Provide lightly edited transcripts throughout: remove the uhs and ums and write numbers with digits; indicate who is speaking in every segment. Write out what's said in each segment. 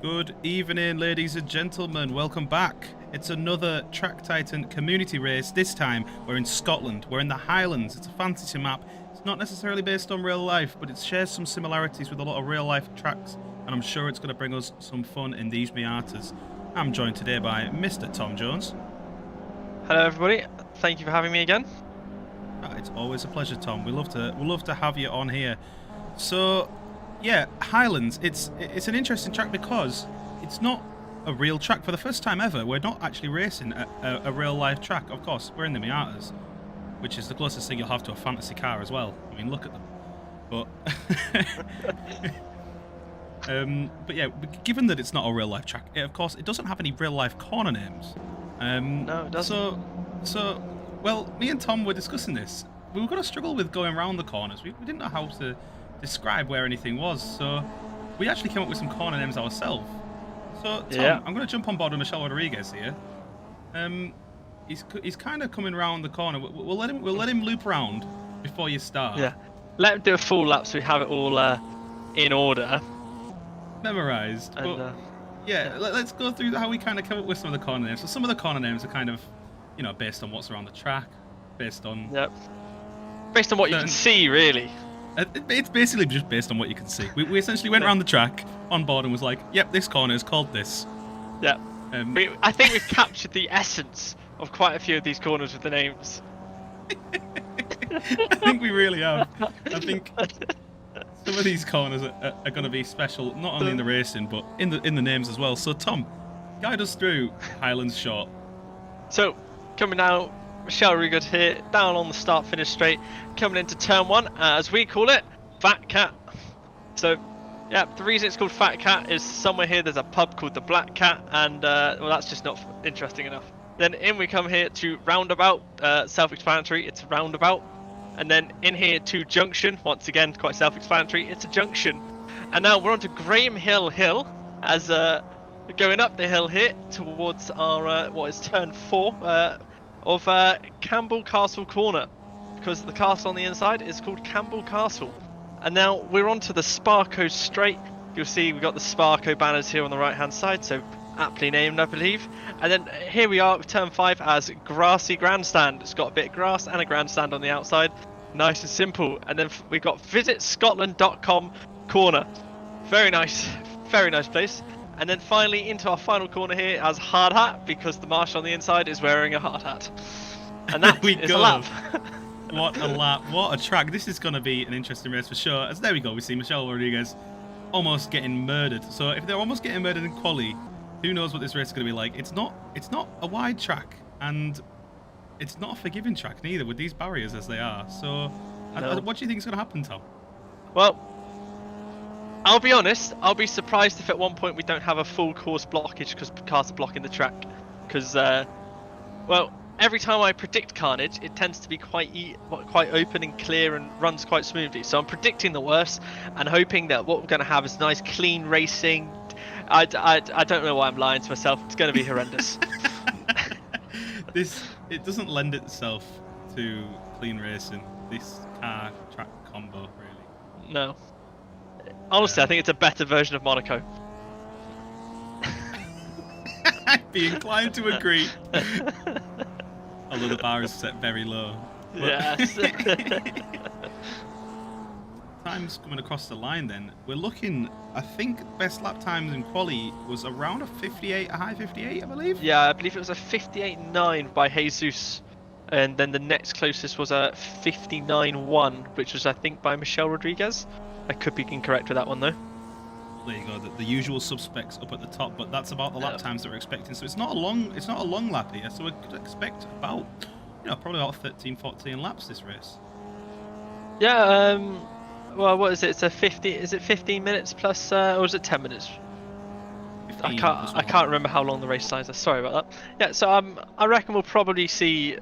Speaker 1: Good evening, ladies and gentlemen. Welcome back. It's another Track Titan community race. This time, we're in Scotland. We're in the Highlands. It's a fantasy map. It's not necessarily based on real life, but it shares some similarities with a lot of real life tracks, and I'm sure it's going to bring us some fun in these Miatas. I'm joined today by Mr. Tom Jones.
Speaker 2: Hello, everybody. Thank you for having me again.
Speaker 1: It's always a pleasure, Tom. We love to have you on here. So, yeah, Highlands. It's an interesting track because it's not a real track. For the first time ever, we're not actually racing a real life track. Of course, we're in the Miatas, which is the closest thing you'll have to a fantasy car as well. I mean, look at them. But yeah, given that it's not a real life track, of course, it doesn't have any real life corner names.
Speaker 2: No, it doesn't.
Speaker 1: So, well, me and Tom were discussing this. We were going to struggle with going around the corners. We didn't know how to describe where anything was, so we actually came up with some corner names ourselves. So, Tom, I'm going to jump on board with Michelle Rodriguez here. He's kind of coming around the corner. We'll let him loop around before you start.
Speaker 2: Yeah, let him do a full lap so we have it all in order.
Speaker 1: Memorized. But, let's go through how we kind of come up with some of the corner names. So some of the corner names are kind of, based on what's around the track, based on
Speaker 2: what you can see, really.
Speaker 1: It's basically just based on what you can see. We essentially went around the track on board and was like, yep, this corner is called this.
Speaker 2: Yeah. I think we've captured the essence of quite a few of these corners with the names.
Speaker 1: I think we really have. I think some of these corners are going to be special, not only in the racing, but in the names as well. So, Tom, guide us through Highlands Short.
Speaker 2: So, coming out, Michelle Rodriguez here, down on the start-finish straight, coming into turn one, as we call it, Fat Cat. So, yeah, the reason it's called Fat Cat is somewhere here there's a pub called the Black Cat, and, well, that's just not interesting enough. Then in we come here to Roundabout, self-explanatory, it's a roundabout. And then in here to Junction, once again, quite self-explanatory, it's a junction. And now we're on to Graham Hill Hill, as going up the hill here towards our, what is turn 4 of Campbell Castle Corner. Because the castle on the inside is called Campbell Castle. And now we're on to the Sparko Straight. You'll see we've got the Sparko banners here on the right-hand side, so aptly named, I believe. And then here we are, turn 5 as Grassy Grandstand. It's got a bit of grass and a grandstand on the outside. Nice and simple. And then we've got visitscotland.com corner. Very nice place. And then finally into our final corner here as Hard Hat, because the marshal on the inside is wearing a hard hat. And that is a lap.
Speaker 1: What a lap. What a track. This is going to be an interesting race for sure. As there we go, we see Michelle Rodriguez almost getting murdered. So if they're almost getting murdered in quali, who knows what this race is going to be like. It's not a wide track, and it's not a forgiving track neither with these barriers as they are. So what do you think is going to happen, Tom?
Speaker 2: Well, I'll be honest, I'll be surprised if at one point we don't have a full course blockage because cars are blocking the track. Because, well, every time I predict carnage, it tends to be quite open and clear and runs quite smoothly. So I'm predicting the worst and hoping that what we're going to have is nice, clean racing. I don't know why I'm lying to myself. It's going to be horrendous.
Speaker 1: It doesn't lend itself to clean racing, this car track combo, really.
Speaker 2: No. Honestly, I think it's a better version of Monaco.
Speaker 1: I'd be inclined to agree. Although the bar is set very low.
Speaker 2: Yes.
Speaker 1: Times coming across the line then. We're looking, I think best lap times in quali was around a high 58, I believe?
Speaker 2: Yeah, I believe it was a 58.9 by Jesus. And then the next closest was a 59.1, which was, I think, by Michelle Rodriguez. I could be incorrect with that one, though.
Speaker 1: There you go, the usual suspects up at the top, but that's about the lap times that we're expecting. So it's not a long lap here, so we could expect about, probably about 13, 14 laps this race.
Speaker 2: Yeah, well, what is it? It's a 50. Is it 15 minutes plus, or is it 10 minutes? I can't remember how long the race size is. Sorry about that. Yeah, so I reckon we'll probably see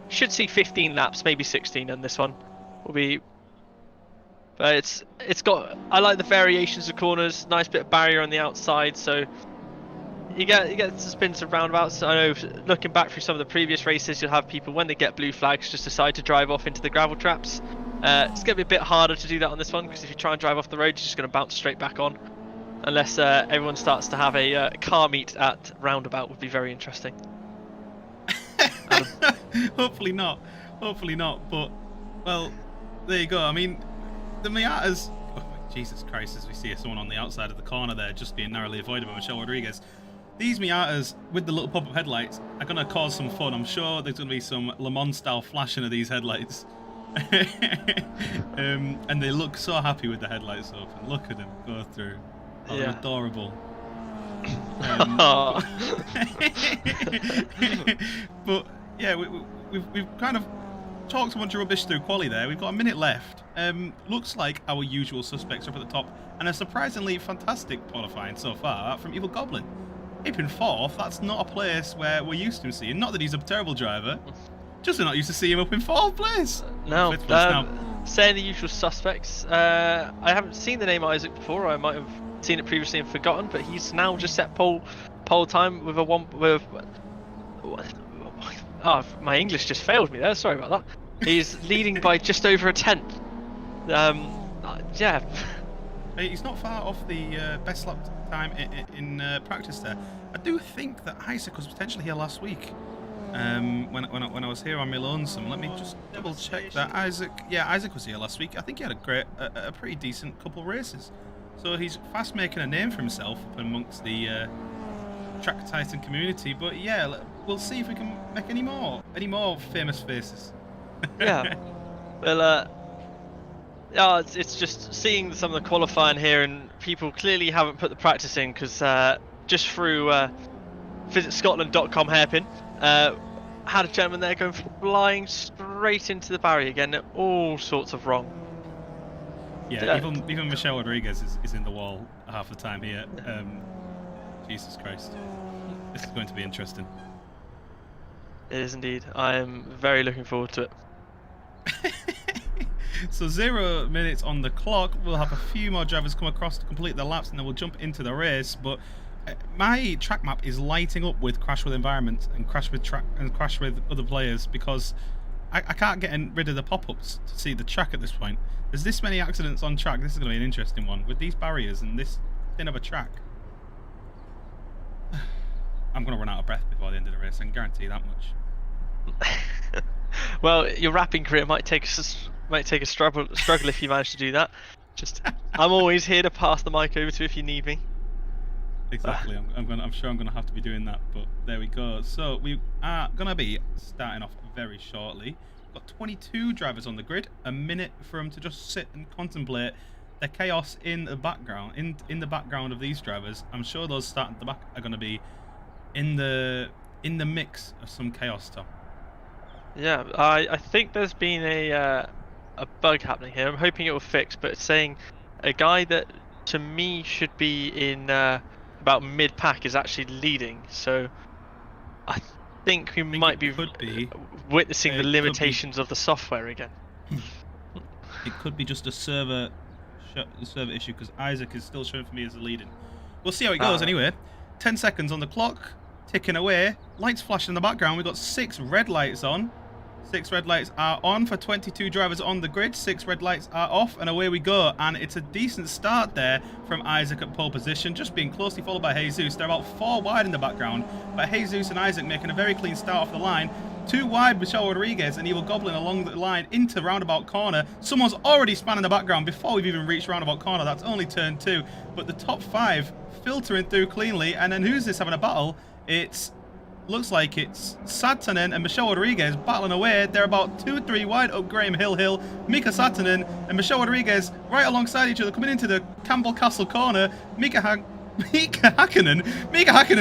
Speaker 2: should see 15 laps, maybe 16 on this one. But I like the variations of corners. Nice bit of barrier on the outside, so you get to spin some roundabouts. I know, looking back through some of the previous races, you'll have people when they get blue flags just decide to drive off into the gravel traps. It's going to be a bit harder to do that on this one because if you try and drive off the road, you're just going to bounce straight back on. Unless everyone starts to have a car meet at roundabout, would be very interesting.
Speaker 1: Hopefully not. Hopefully not. But, well, there you go. I mean, the Miatas... Oh, Jesus Christ, as we see someone on the outside of the corner there just being narrowly avoided by Michelle Rodriguez. These Miatas with the little pop-up headlights are going to cause some fun. I'm sure there's going to be some Le Mans-style flashing of these headlights. And they look so happy with the headlights open. Look at them go through. Oh, they're adorable. But yeah, we've kind of talked a bunch of rubbish through quali there. We've got a minute left. Looks like our usual suspects are up at the top, and a surprisingly fantastic qualifying so far from Evil Goblin. Aping fourth, that's not a place where we're used to seeing. Not that he's a terrible driver, just we're not used to seeing him up in fourth place.
Speaker 2: No,
Speaker 1: Fifth place now.
Speaker 2: saying the usual suspects. I haven't seen the name Isaac before. I might have seen it previously and forgotten, but he's now just set pole time with a one with. Oh, my English just failed me there. Sorry about that. He's leading by just over a tenth. Yeah.
Speaker 1: He's not far off the best lap time in practice there. I do think that Isaac was potentially here last week when I was here on my lonesome. Let me just double check that. Isaac was here last week. I think he had a pretty decent couple of races. So he's fast making a name for himself up amongst the Track Titan community. But yeah, we'll see if we can make any more famous faces.
Speaker 2: Yeah. Well, yeah, it's just seeing some of the qualifying here, and people clearly haven't put the practice in because just through visitscotland.com hairpin, had a gentleman there going flying straight into the barrier again, all sorts of wrong.
Speaker 1: Yeah, even Michelle Rodriguez is in the wall half the time here. Jesus Christ. This is going to be interesting.
Speaker 2: It is indeed. I am very looking forward to it.
Speaker 1: So 0 minutes on the clock. We'll have a few more drivers come across to complete their laps, and then we'll jump into the race. But my track map is lighting up with crash with environment and crash with other players because I can't get rid of the pop-ups to see the track at this point. There's this many accidents on track. This is going to be an interesting one with these barriers and this thin of a track. I'm going to run out of breath before the end of the race. I can guarantee that much.
Speaker 2: Well, your rapping career might take a struggle if you manage to do that. Just, I'm always here to pass the mic over to if you need me.
Speaker 1: Exactly. I'm sure I'm gonna have to be doing that. But there we go. So we are gonna be starting off very shortly. We've got 22 drivers on the grid. A minute for them to just sit and contemplate the chaos in the background. In the background of these drivers, I'm sure those starting at the back are gonna be in the mix of some chaos stuff.
Speaker 2: Yeah, I think there's been a bug happening here. I'm hoping it will fix, but it's saying a guy that to me should be in about mid-pack is actually leading. So I think we might be witnessing the limitations of the software again.
Speaker 1: It could be just a server issue because Isaac is still showing for me as a leading. We'll see how it goes anyway. 10 seconds on the clock, ticking away. Lights flashing in the background. We've got 6 red lights on. 6 red lights are on for 22 drivers on the grid. 6 red lights are off, and away we go. And it's a decent start there from Isaac at pole position, just being closely followed by Jesus. They're about 4 wide in the background, but Jesus and Isaac making a very clean start off the line. 2 wide, Michelle Rodriguez and Evil Goblin along the line into roundabout corner. Someone's already spanning the background before we've even reached roundabout corner. That's only turn 2, but the top 5 filtering through cleanly. And then who's this having a battle? Looks like it's Satanen and Michelle Rodriguez battling away. They're about 2-3 wide up Graham Hill. Mika Satanen and Michelle Rodriguez right alongside each other coming into the Campbell Castle corner. Mika Hakkinen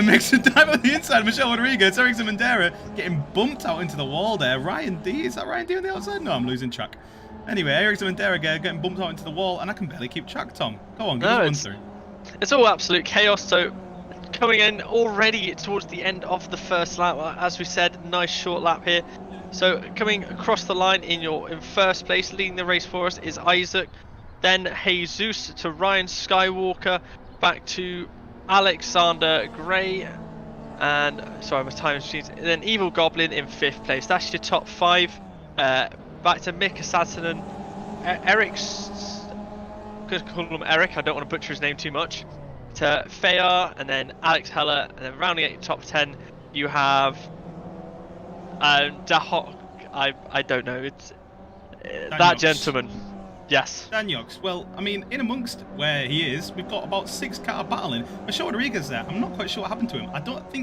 Speaker 1: makes some time on the inside. Michelle Rodriguez, Eric Zamandera getting bumped out into the wall there. Ryan D, is that Ryan D on the outside? No, I'm losing track. Anyway, Eric Zamandera getting bumped out into the wall, and I can barely keep track, Tom. Go on, give us a run through.
Speaker 2: It's all absolute chaos, so coming in already towards the end of the first lap. As we said, nice short lap here. So coming across the line in first place, leading the race for us is Isaac, then Jesus to Ryan Skywalker, back to Alexander Gray, and sorry, my time sheet. And then Evil Goblin in 5th place. That's your top 5. Back to Mika Satanen, Eric's. Could call him Eric. I don't want to butcher his name too much. to Fayar, and then Alex Heller, and then rounding out your top 10, you have Dahok. I don't know. It's that gentleman. Yes.
Speaker 1: Daniels. Well, I mean, in amongst where he is, we've got about 6 cars battling. Michelle Rodriguez there. I'm not quite sure what happened to him. I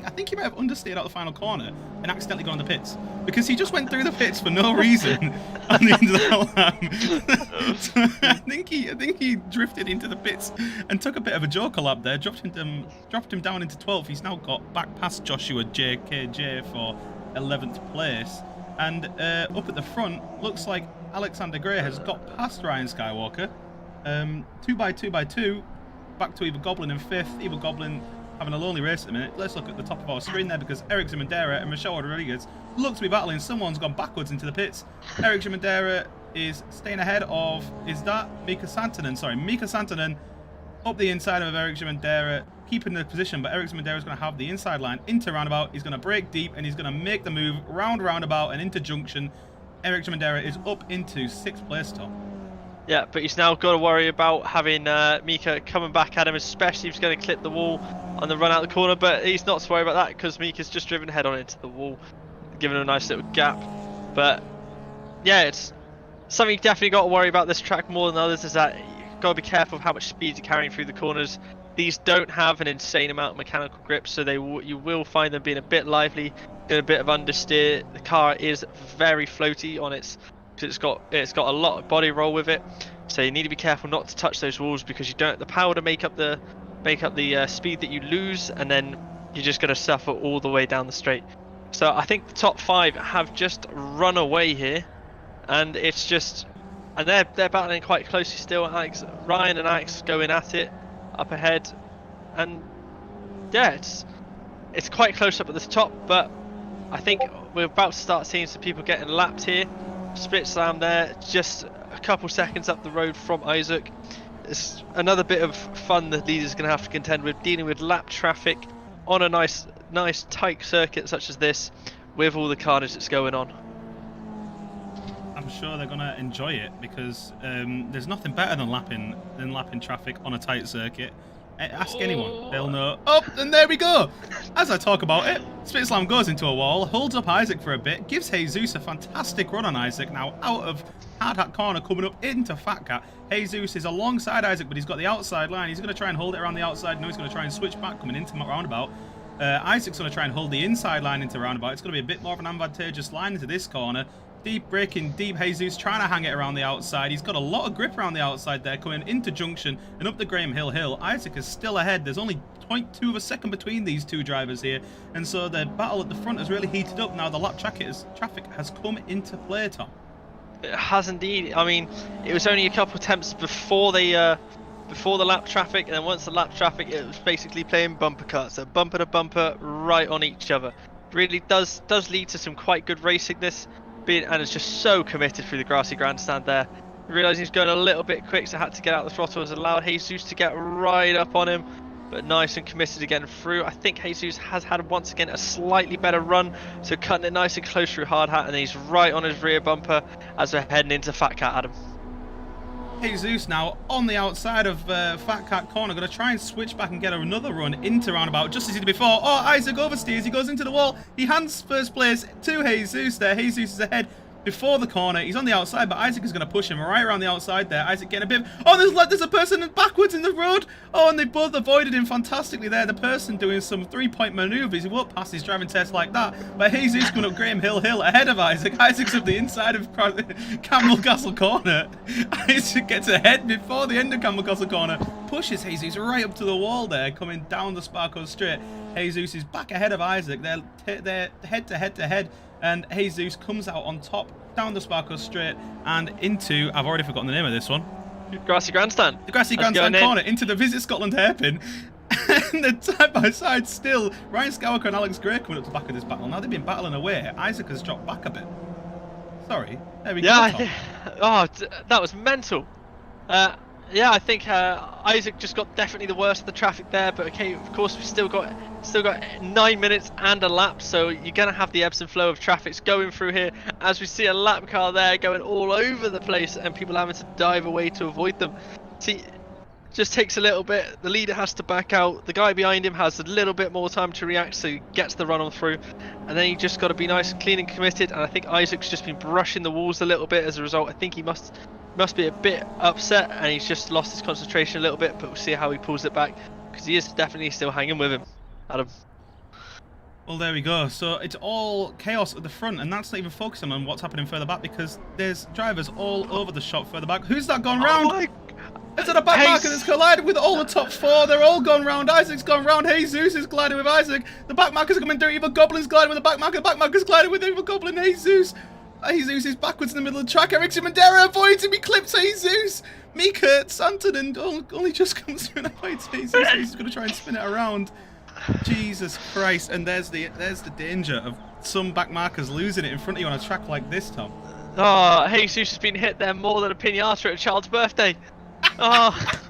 Speaker 1: think he might have understeered out the final corner and accidentally gone to the pits, because he just went through the pits for no reason on the end of the lap. So I think he drifted into the pits and took a bit of a joker lap there, dropped him down into 12th. He's now got back past Joshua JKJ for 11th place. And up at the front, looks like Alexander Gray has got past Ryan Skywalker. 2x2x2, back to Eva Goblin in 5th. Eva Goblin having a lonely race at the minute. Let's look at the top of our screen there, because Eric Zimandera and Michelle Rodriguez look to be battling. Someone's gone backwards into the pits. Eric Zimandera is staying ahead of, is that Mika Santanen? Sorry, Mika Santanen up the inside of Eric Zimandera, keeping the position, but Eric Zimandera is going to have the inside line into roundabout. He's going to break deep, and he's going to make the move round roundabout and into junction. Eric Zimandera is up into 6th place, Tom.
Speaker 2: Yeah, but he's now got to worry about having Mika coming back at him, especially if he's going to clip the wall on the run out the corner. But he's not to worry about that, because Mika's just driven head on into the wall, giving him a nice little gap. But yeah, it's something you definitely got to worry about this track more than others, is that you've got to be careful of how much speed you're carrying through the corners. These don't have an insane amount of mechanical grip, so you will find them being a bit lively, doing a bit of understeer. The car is very floaty on its, because it's got a lot of body roll with it, so you need to be careful not to touch those walls, because you don't have the power to make up the speed that you lose, and then you're just going to suffer all the way down the straight. So I think the top 5 have just run away here, and it's just, and they're battling quite closely still. Ryan and Alex going at it up ahead, and yeah, it's quite close up at the top, but I think we're about to start seeing some people getting lapped here. Split slam there, just a couple seconds up the road from Isaac. It's another bit of fun the leader's going to have to contend with, dealing with lap traffic on a nice tight circuit such as this, with all the carnage that's going on.
Speaker 1: I'm sure they're going to enjoy it, because there's nothing better than lapping traffic on a tight circuit. Ask anyone, they'll know. Oh, and there we go. As I talk about it, Spit Slam goes into a wall, holds up Isaac for a bit, gives Jesus a fantastic run on Isaac, now out of Hard Hat Corner, coming up into Fat Cat. Jesus is alongside Isaac, but he's got the outside line. He's going to try and hold it around the outside. No, he's going to try and switch back, coming into roundabout. Isaac's going to try and hold the inside line into roundabout. It's going to be a bit more of an advantageous line into this corner. Deep braking, deep. Jesus trying to hang it around the outside. He's got a lot of grip around the outside there, coming into junction and up the Graham Hill. Isaac is still ahead. There's only 0.2 of a second between these two drivers here, and so the battle at the front has really heated up. Now the lap traffic has come into play, Tom.
Speaker 2: It has indeed. I mean, it was only a couple of attempts before the lap traffic, and then once the lap traffic, it was basically playing bumper cars, so bumper to bumper, right on each other. Really does lead to some quite good racing this. And it's just so committed through the grassy grandstand there. Realising he's going a little bit quick, so had to get out the throttle, has allowed Jesus to get right up on him, but nice and committed again through. I think Jesus has had once again a slightly better run, so cutting it nice and close through Hard Hat, and he's right on his rear bumper as we're heading into Fat Cat, Adam.
Speaker 1: Jesus now on the outside of Fat Cat Corner, going to try and switch back and get another run into roundabout, just as he did before. Oh, Isaac oversteers, he goes into the wall, he hands first place to Jesus there. Jesus is ahead before the corner, he's on the outside, but Isaac is going to push him right around the outside there. Isaac getting a bit, oh, there's a person backwards in the road. Oh, and they both avoided him fantastically there. The person doing some 3-point maneuvers, he won't pass his driving test like that, but Jesus going up Graham Hill ahead of Isaac. Isaac's up the inside of Campbell Castle Corner. Isaac gets ahead before the end of Campbell Castle Corner, pushes Jesus right up to the wall there, coming down the Sparko straight. Jesus is back ahead of Isaac. They're head to head, and Jesus comes out on top down the Sparko straight and into, I've already forgotten the name of this one.
Speaker 2: Grassy Grandstand.
Speaker 1: The Grassy Grandstand corner, into the Visit Scotland hairpin. And the side by side still, Ryan Skywalker and Alex Gray coming up to the back of this battle. Now they've been battling away. Isaac has dropped back a bit. Sorry. There we go.
Speaker 2: Oh, that was mental. Yeah, I think Isaac just got definitely the worst of the traffic there, but okay, of course we've still got 9 minutes and a lap, so you're gonna have the ebbs and flow of traffic's going through here, as we see a lap car there going all over the place and people having to dive away to avoid them. See, Just takes a little bit. The leader has to back out. The guy behind him has a little bit more time to react, so he gets the run on through. And then you just got to be nice and clean and committed. And I think Isaac's just been brushing the walls a little bit as a result. I think he must be a bit upset, and he's just lost his concentration a little bit. But we'll see how he pulls it back, because he is definitely still hanging with him. Adam.
Speaker 1: Well, there we go. So it's all chaos at the front, and that's not even focusing on what's happening further back, because there's drivers all over the shop further back. Who's that gone round? Is it a back marker that's collided with all the top four? They're all gone round. Isaac's gone round. Jesus is colliding with Isaac. The back markers are coming through. Evil Goblin's colliding with the back marker. The back marker's colliding with Evil Goblin. Jesus. Jesus is backwards in the middle of the track. Ericsson Mandera avoids him. He clips Jesus. Mika Santonen only just comes through and avoids Jesus. He's going to try and spin it around. Jesus Christ. And there's the danger of some back markers losing it in front of you on a track like this, Tom.
Speaker 2: Oh, Jesus has been hit there more than a pinata at a child's birthday. Oh,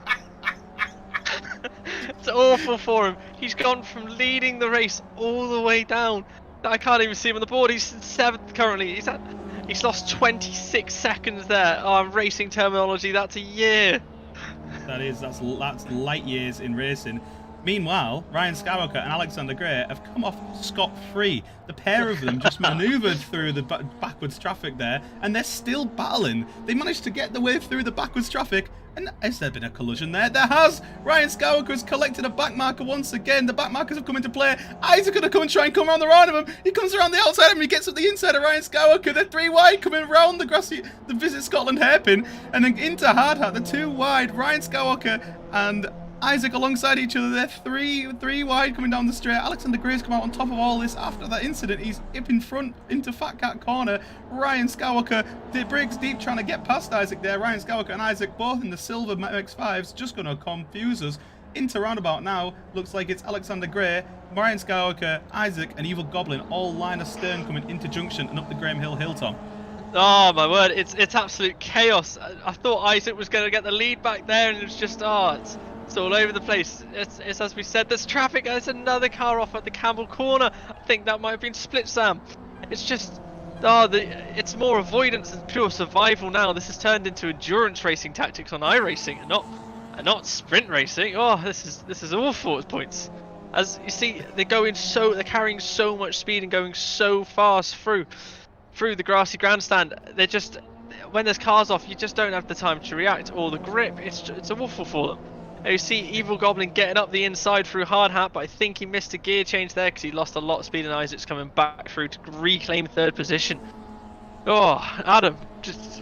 Speaker 2: it's awful for him. He's gone from leading the race all the way down. I can't even see him on the board. He's 7th currently. He's lost 26 seconds there. Oh, racing terminology, that's a year.
Speaker 1: That's light years in racing. Meanwhile, Ryan Skywalker and Alexander Gray have come off scot-free. The pair of them just manoeuvred through the backwards traffic there, and they're still battling. They managed to get the way through the backwards traffic. And has there been a collision there? There has! Ryan Skywalker has collected a back marker once again. The back markers have come into play. Isaac's going to come and try and come around the round of him. He comes around the outside of him. He gets up the inside of Ryan Skywalker. They're 3 wide coming around the Visit Scotland hairpin. And then into Hard Hat. They're 2 wide. Ryan Skywalker and Isaac alongside each other. They're three wide coming down the straight. Alexander Gray's come out on top of all this after that incident. He's up in front into Fat Cat corner. Ryan Skywalker breaks deep trying to get past Isaac there. Ryan Skywalker and Isaac both in the silver MX-5s, just going to confuse us. Into roundabout now, looks like it's Alexander Gray, Ryan Skywalker, Isaac and Evil Goblin all line astern coming into junction and up the Graham Hill Hilltop.
Speaker 2: Oh my word, it's absolute chaos. I thought Isaac was going to get the lead back there, and it was just it's all over the place. It's as we said, there's traffic. There's another car off at the Campbell corner. I think that might have been split, Sam. It's just, it's more avoidance and pure survival now. This has turned into endurance racing tactics on iRacing, and not sprint racing. Oh, this is awful at points. As you see, they're carrying so much speed and going so fast through the grassy grandstand. They're just, when there's cars off, you just don't have the time to react or the grip. It's awful for them. You see Evil Goblin getting up the inside through Hard Hat, but I think he missed a gear change there because he lost a lot of speed, and Isaac's coming back through to reclaim 3rd position. Oh, Adam, just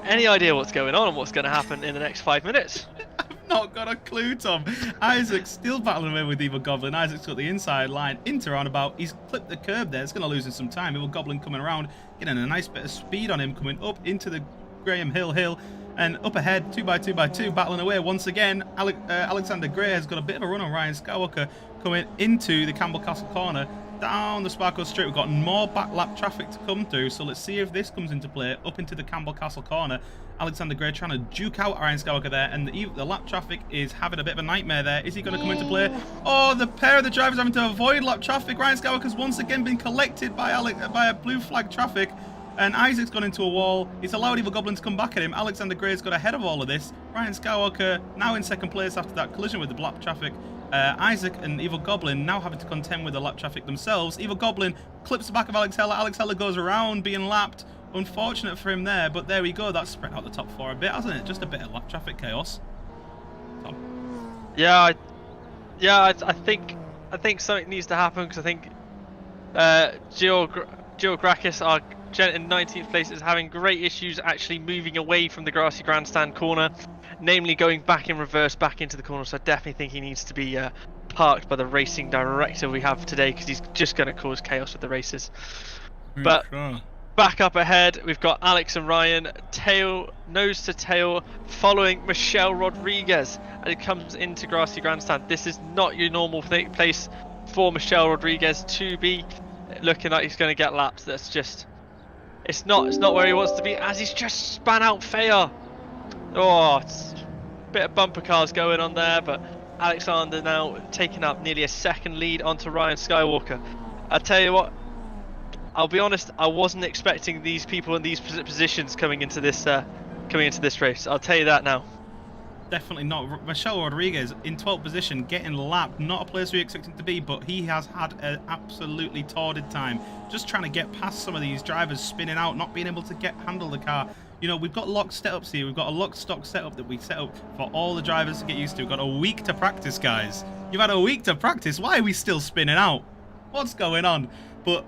Speaker 2: any idea what's going on and what's going to happen in the next 5 minutes?
Speaker 1: I've not got a clue, Tom. Isaac's still battling away with Evil Goblin. Isaac's got the inside line into roundabout. He's clipped the curb there. It's going to lose him some time. Evil Goblin coming around, getting a nice bit of speed on him, coming up into the Graham Hill. And up ahead, 2x2x2, battling away once again. Alexander Gray has got a bit of a run on Ryan Skywalker coming into the Campbell Castle corner. Down the Sparkle Street, we've got more back lap traffic to come through. So let's see if this comes into play. Up into the Campbell Castle corner. Alexander Gray trying to duke out Ryan Skywalker there. And the lap traffic is having a bit of a nightmare there. Is he going to come into play? Oh, the pair of the drivers having to avoid lap traffic. Ryan Skywalker's once again been collected by a blue flag traffic. And Isaac's gone into a wall. He's allowed Evil Goblin to come back at him. Alexander Gray's got ahead of all of this. Ryan Skywalker now in 2nd place after that collision with the lap traffic. Isaac and Evil Goblin now having to contend with the lap traffic themselves. Evil Goblin clips the back of Alex Heller. Alex Heller goes around being lapped. Unfortunate for him there, but there we go. That's spread out the top 4 a bit, hasn't it? Just a bit of lap traffic chaos. Tom.
Speaker 2: Yeah, I think something needs to happen, because I think Georgrakis, our gent in 19th place, is having great issues actually moving away from the grassy grandstand corner, namely going back in reverse back into the corner. So I definitely think he needs to be parked by the racing director we have today, because he's just going to cause chaos with the races. But back up ahead, we've got Alex and Ryan nose to tail following Michelle Rodriguez, and it comes into grassy grandstand. This is not your normal place for Michelle Rodriguez to be looking like he's going to get lapped. That's just, it's not where he wants to be, as he's just span out Faya. Oh, it's a bit of bumper cars going on there, but Alexander now taking up nearly a 2nd lead onto Ryan Skywalker. I tell you what, I'll be honest, I wasn't expecting these people in these positions coming into this race. I'll tell you that now.
Speaker 1: definitely not. Michelle Rodriguez in 12th position, getting lapped. Not a place we expect him to be, but he has had an absolutely torrid time. Just trying to get past some of these drivers spinning out, not being able to handle the car. You know, we've got lock setups here. We've got a lock stock setup that we set up for all the drivers to get used to. We've got a week to practice, guys. You've had a week to practice. Why are we still spinning out? What's going on? But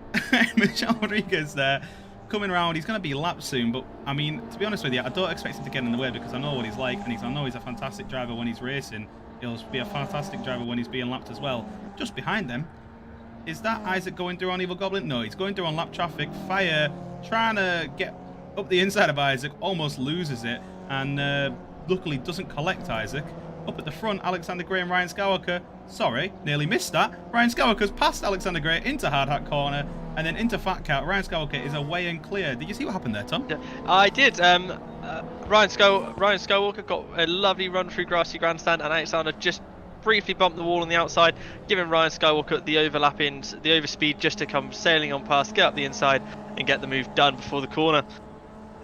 Speaker 1: Michelle Rodriguez there, coming around. He's going to be lapped soon, but I mean, to be honest with you, I don't expect him to get in the way because I know what he's like, and I know he's a fantastic driver when he's racing. He'll be a fantastic driver when he's being lapped as well. Just behind them, is that Isaac going through on Evil Goblin? No, he's going through on lap traffic. Fire, trying to get up the inside of Isaac, almost loses it, and luckily doesn't collect Isaac. Up at the front, Alexander Gray and Ryan Skywalker. Sorry, nearly missed that. Ryan Skywalker's past Alexander Gray into Hard Hat Corner and then into Fat Cat. Ryan Skywalker is away and clear. Did you see what happened there, Tom?
Speaker 2: Yeah, I did. Ryan Skywalker got a lovely run through Grassy Grandstand, and Alexander just briefly bumped the wall on the outside, giving Ryan Skywalker the overspeed just to come sailing on past, get up the inside, and get the move done before the corner.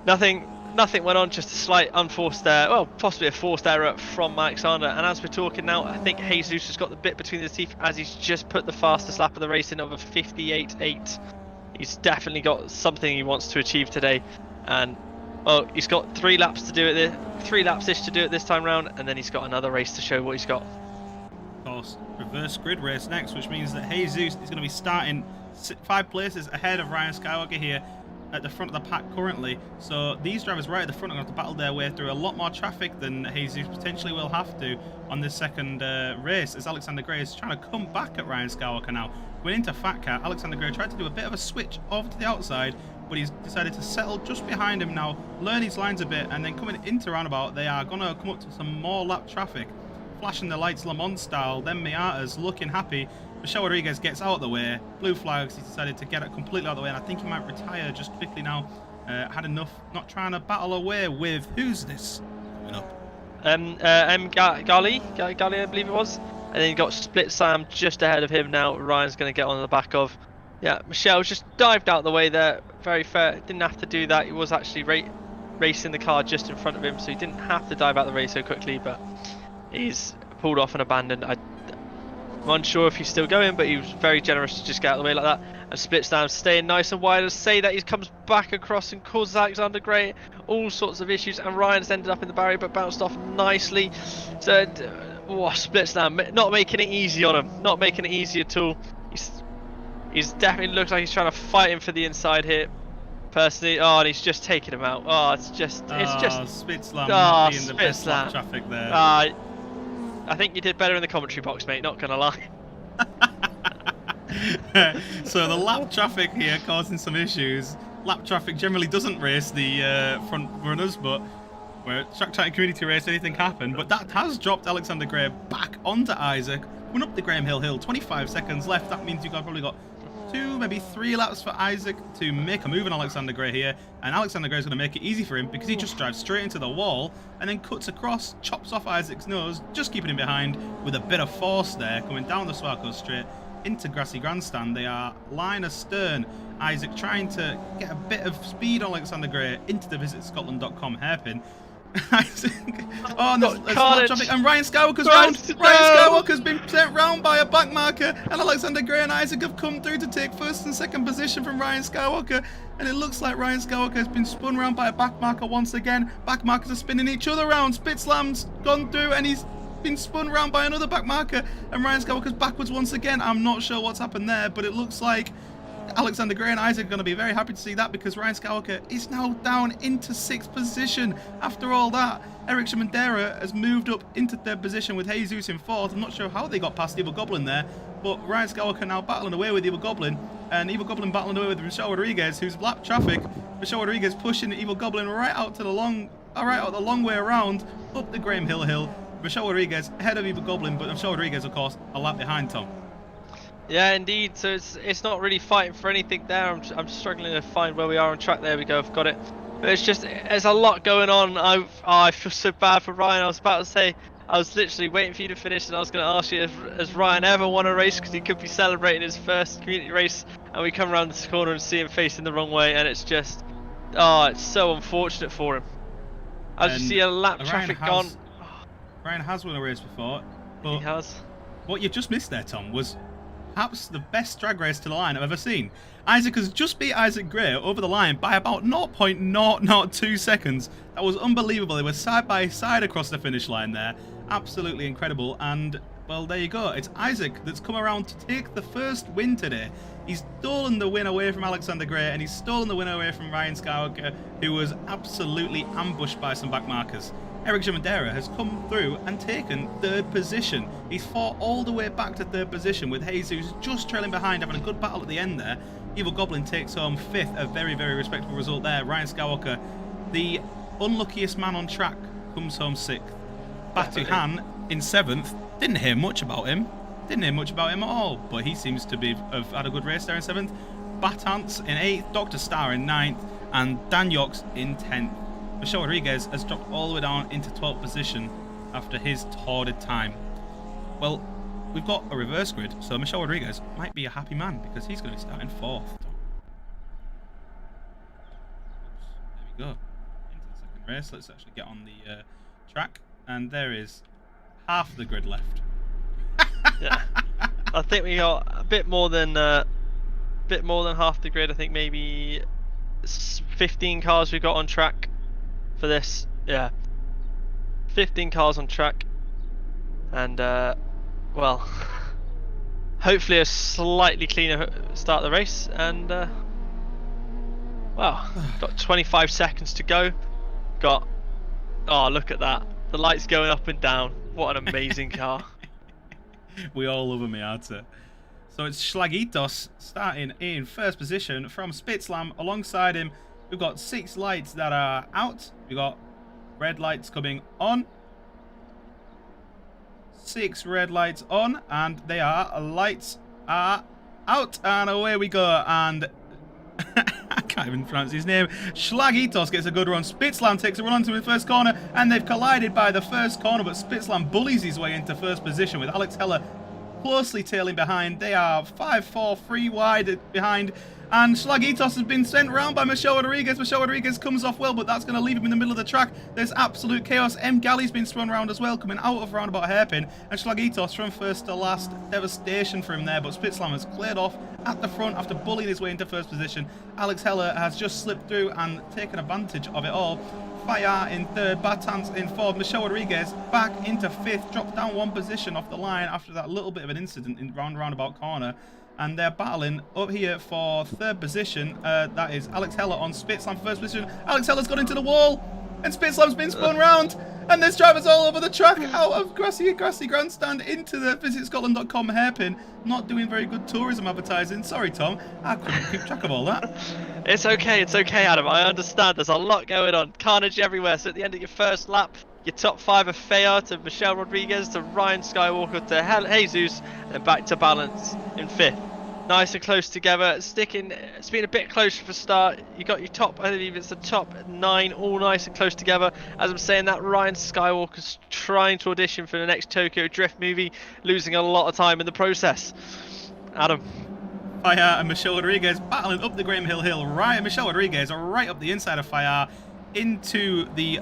Speaker 2: Nothing went on, just a slight unforced possibly a forced error from Alexander. And as we're talking now, I think Jesus has got the bit between his teeth as he's just put the fastest lap of the race in of a 58.8. He's definitely got something he wants to achieve today, and well, he's got 3 laps to do it. 3 laps-ish to do it this time round, and then he's got another race to show what he's got.
Speaker 1: Of course, reverse grid race next, which means that Jesus is going to be starting 5 places ahead of Ryan Skywalker here at the front of the pack currently. So these drivers right at the front are going to have to battle their way through a lot more traffic than Jesus potentially will have to on this second race, as Alexander Gray is trying to come back at Ryan Skywalker now. Going into Fat Cat, Alexander Gray tried to do a bit of a switch over to the outside, but he's decided to settle just behind him now, learn his lines a bit, and then coming into roundabout, they are going to come up to some more lap traffic. Flashing the lights Le Mans style, then Miata's looking happy. Michelle Rodriguez gets out of the way. Blue flags, he's decided to get it completely out of the way, and I think he might retire just quickly now. Had enough, not trying to battle away with, who's this coming up?
Speaker 2: Gali, I believe it was. And then you got Split Sam just ahead of him now. Ryan's going to get on the back of. Yeah, Michelle just dived out the way there. Very fair. Didn't have to do that. He was actually racing the car just in front of him, so he didn't have to dive out the race so quickly, but he's pulled off and abandoned. I'm unsure if he's still going, but he was very generous to just get out of the way like that. And Splits down, staying nice and wide. As say that he comes back across and causes Alexander Gray all sorts of issues, and Ryan's ended up in the barrier but bounced off nicely. So Splits down, not making it easy on him, not making it easy at all. He's definitely looks like he's trying to fight him for the inside here. Personally, and he's just taking him out. It's just
Speaker 1: Spitslam not being the best lap traffic there.
Speaker 2: I think you did better in the commentary box, mate, not gonna lie.
Speaker 1: So the lap traffic here causing some issues. Lap traffic generally doesn't race the front runners, but where Track Titan Community Race, anything can happen. But that has dropped Alexander Gray back onto Isaac. Went up the Graham Hill, 25 seconds left. That means you've probably got 2, maybe 3 laps for Isaac to make a move on Alexander Gray here, and Alexander Gray is going to make it easy for him because he just drives straight into the wall and then cuts across, chops off Isaac's nose, just keeping him behind with a bit of force there, coming down the Swarco Straight into Grassy Grandstand. They are line astern. Isaac trying to get a bit of speed on Alexander Gray into the visitscotland.com hairpin. Isaac. And there's a lot of traffic, and Ryan Skywalker's round. Ryan Skywalker's been sent round by a back marker, and Alexander Gray and Isaac have come through to take first and second position from Ryan Skywalker, and it looks like Ryan Skywalker has been spun round by a back marker once again. Back markers are spinning each other round. Spitslam's gone through, and he's been spun round by another back marker, and Ryan Skywalker's backwards once again. I'm not sure what's happened there, but it looks like Alexander Gray and Isaac are going to be very happy to see that, because Ryan Skywalker is now down into 6th position. After all that, Eric Shimandera has moved up into 3rd position with Jesus in 4th. I'm not sure how they got past Evil Goblin there, but Ryan Skywalker now battling away with Evil Goblin, and Evil Goblin battling away with Michelle Rodriguez, who's lapped traffic. Michelle Rodriguez pushing Evil Goblin right out the long way around, up the Graham Hill. Michelle Rodriguez ahead of Evil Goblin, but Michelle Rodriguez, of course, a lap behind Tom.
Speaker 2: Yeah, indeed. So it's not really fighting for anything there. I'm struggling to find where we are on track. There we go. I've got it. But it's just, there's a lot going on. I feel so bad for Ryan. I was about to say, I was literally waiting for you to finish, and I was going to ask you, has Ryan ever won a race? Because he could be celebrating his first community race, and we come around this corner and see him facing the wrong way, and it's just, it's so unfortunate for him. As you see a lap traffic gone.
Speaker 1: Ryan has won a race before, but
Speaker 2: He has.
Speaker 1: what you just missed there, Tom, was perhaps the best drag race to the line I've ever seen. Isaac has just beat Isaac Gray over the line by about 0.002 seconds. That was unbelievable. They were side by side across the finish line there. Absolutely incredible. And, well, there you go. It's Isaac that's come around to take the first win today. He's stolen the win away from Alexander Gray, and he's stolen the win away from Ryan Skywalker, who was absolutely ambushed by some back markers. Eric Jamadera has come through and taken third position. He's fought all the way back to third position with Jesus just trailing behind, having a good battle at the end there. Evil Goblin takes home fifth, a very, very respectable result there. Ryan Skywalker, the unluckiest man on track, comes home sixth. Batu Han in seventh. Didn't hear much about him. Didn't hear much about him at all, but he seems to have had a good race there in seventh. Batants in eighth, Dr. Star in ninth, and Dan Yox in 10th. Michelle Rodriguez has dropped all the way down into 12th position after his torrid time. Well, we've got a reverse grid, so Michelle Rodriguez might be a happy man because he's going to be starting fourth. There we go. Into the second race. Let's actually get on the track, and there is half the grid left.
Speaker 2: Yeah, I think we got a bit more than half the grid. I think maybe 15 cars we got on track for this. Yeah, 15 cars on track, and well, hopefully a slightly cleaner start of the race. And well, got 25 seconds to go. Got, oh, look at that, the lights going up and down. What an amazing car.
Speaker 1: We all love a Miata. So it's Schlagitos starting in first position from Spitzlam. Alongside him, we've got 6 lights that are out. We've got red lights coming on. 6 red lights on, and they are lights are out, and away we go. And I can't even pronounce his name. Schlagitos gets a good run. Spitzlam takes a run onto his first corner, and they've collided by the first corner, but Spitzlam bullies his way into first position with Alex Heller closely tailing behind. They are 5-4, 3 wide behind, and Schlagitos has been sent round by Michelle Rodriguez. Michelle Rodriguez comes off well, but that's going to leave him in the middle of the track. There's absolute chaos. M. Galley's been spun round as well, coming out of roundabout hairpin, and Schlagitos from first to last. Devastation for him there, but Spitzlam has cleared off at the front after bullying his way into first position. Alex Heller has just slipped through and taken advantage of it all. Fayar in third, Batans in fourth, Michelle Rodriguez back into fifth, dropped down 1 position off the line after that little bit of an incident in roundabout corner. And they're battling up here for third position. That is Alex Heller on Spitzlam first position. Alex Heller's got into the wall, and Spitzlam's been spun round. And there's drivers all over the track, out of grassy grandstand into the visitscotland.com hairpin. Not doing very good tourism advertising. Sorry, Tom, I couldn't keep track of all that.
Speaker 2: It's okay, Adam. I understand. There's a lot going on. Carnage everywhere. So at the end of your first lap, your top 5 are Fayar to Michelle Rodriguez to Ryan Skywalker to Jesus, and back to balance in 5th. Nice and close together. It's been a bit closer for start. You got your top, I believe it's the top 9, all nice and close together. As I'm saying that, Ryan Skywalker's trying to audition for the next Tokyo Drift movie, losing a lot of time in the process. Adam.
Speaker 1: Fayar and Michelle Rodriguez battling up the Graham Hill Hill. Michelle Rodriguez right up the inside of Fayar into the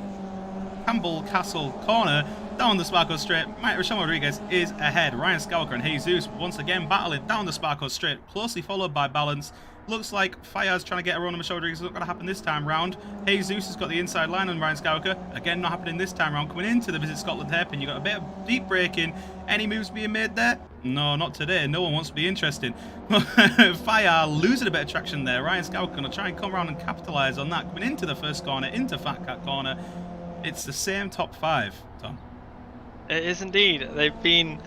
Speaker 1: Campbell Castle corner. Down the Sparko straight, Michelle Rodriguez is ahead. Ryan Skywalker and Jesus once again battling down the Sparko straight, closely followed by Balance. Looks like Fayar's trying to get a run on Michelle Rodriguez. Not going to happen this time round. Jesus has got the inside line on Ryan Skywalker. Again, not happening this time round. Coming into the Visit Scotland hairpin, you got a bit of deep braking. Any moves being made there? No, not today. No one wants to be interested. Fayar losing a bit of traction there. Ryan Skywalker going to try and come around and capitalise on that. Coming into the first corner, into Fat Cat corner. It's the same top 5, Tom.
Speaker 2: It is indeed. They've been